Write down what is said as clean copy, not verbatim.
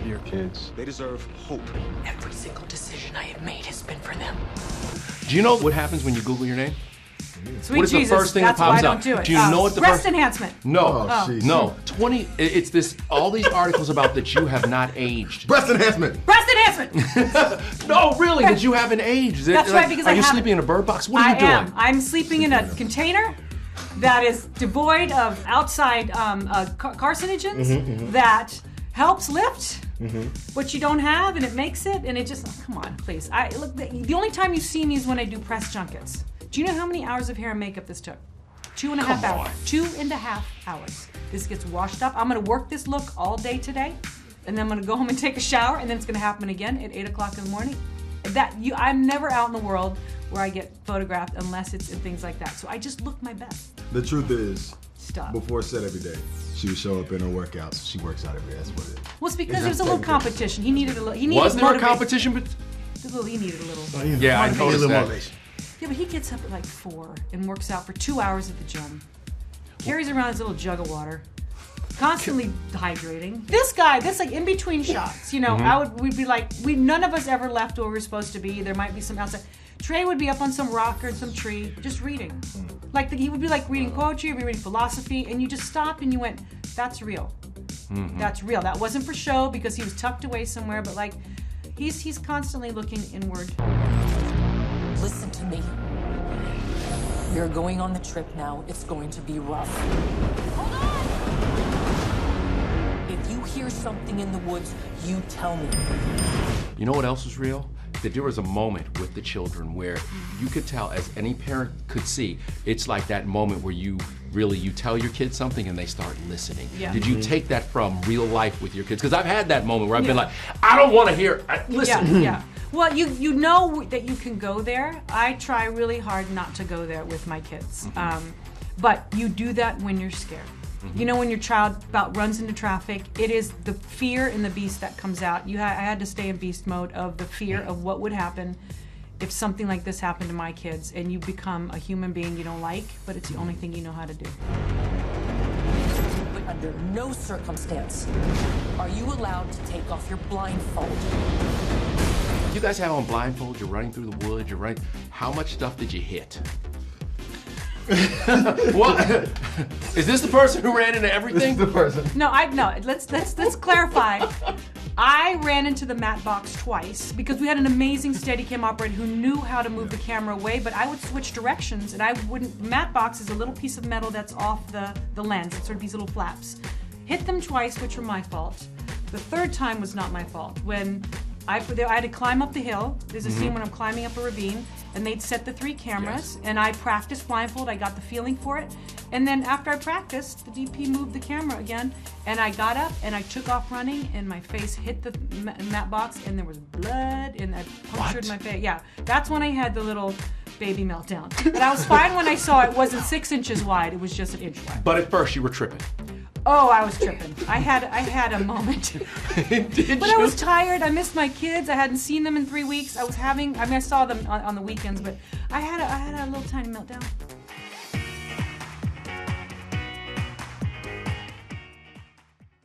to your kids. They deserve hope. Every single decision I have made has been for them. Do you know what happens when you Google your name? Sweet What is Jesus, the first thing that that's why pops I don't up? do it. Do you know what the breast first? enhancement. No, Oh. no. It's this. All these articles about that you have not aged. Breast enhancement. Breast enhancement. No, really, that you haven't aged. That's right, because are I you haven't. sleeping in a bird box? What are you doing? am. I'm sleeping in a container that is devoid of outside carcinogens that helps lift what you don't have, and it makes it, and it just, come on, please. Look, the only time you see me is when I do press junkets. Do you know how many hours of hair and makeup this took? 2.5 hours. 2.5 hours. This gets washed up. I'm gonna work this look all day today, and then I'm gonna go home and take a shower, and then it's gonna happen again at 8 o'clock in the morning. I'm never out in the world where I get photographed unless it's in things like that. So I just look my best. The truth is, Stop. before set every day, she would show up in her workouts. She works out every day. That's what it is. Well, it's because there was a little competition. He needed a little. Was there a competition? He needed a little. Yeah, I noticed that. Yeah, but he gets up at like 4 and works out for 2 hours at the gym. Carries around his little jug of water. Constantly hydrating. This guy, this like in between shots, you know, we'd be like, none of us ever left where we were supposed to be. There might be some outside. Trey would be up on some rock or some tree, just reading. Like he would be like reading poetry, he'd be reading philosophy, and you just stopped and you went, that's real. That's real. That wasn't for show because he was tucked away somewhere, but like, he's constantly looking inward. Listen to me. We are going on the trip now. It's going to be rough. Hold on! If you hear something in the woods, you tell me. You know what else was real? That there was a moment with the children where you could tell, as any parent could see, it's like that moment where you tell your kids something and they start listening. Yeah. Did you take that from real life with your kids? Because I've had that moment where I've been like, I don't want to hear, listen. Yeah. Well, you know that you can go there. I try really hard not to go there with my kids. But you do that when you're scared. You know, when your child about runs into traffic, it is the fear and the beast that comes out. I had to stay in beast mode of the fear of what would happen if something like this happened to my kids, and you become a human being you don't like, but it's the only thing you know how to do. But under no circumstance are you allowed to take off your blindfold. You guys have on blindfolds, you're running through the woods, you're running. How much stuff did you hit? What? Is this the person who ran into everything? This is the person. No, let's clarify. I ran into the matte box twice because we had an amazing Steadicam operator who knew how to move the camera away, but I would switch directions and I wouldn't. Matte box is a little piece of metal that's off the lens. It's sort of these little flaps. Hit them twice, which were my fault. The third time was not my fault. When I had to climb up the hill. There's a scene when I'm climbing up a ravine, and they'd set the 3 cameras, and I practiced blindfold. I got the feeling for it, and then after I practiced, the DP moved the camera again, and I got up and I took off running, and my face hit the matte box, and there was blood, and I punctured my face. Yeah, that's when I had the little baby meltdown. But I was fine when I saw it wasn't 6 inches wide; it was just an inch wide. But at first, you were tripping. Oh, I was tripping. I had a moment. But I was tired. I missed my kids. I hadn't seen them in 3 weeks. I saw them on the weekends, but I had a little tiny meltdown.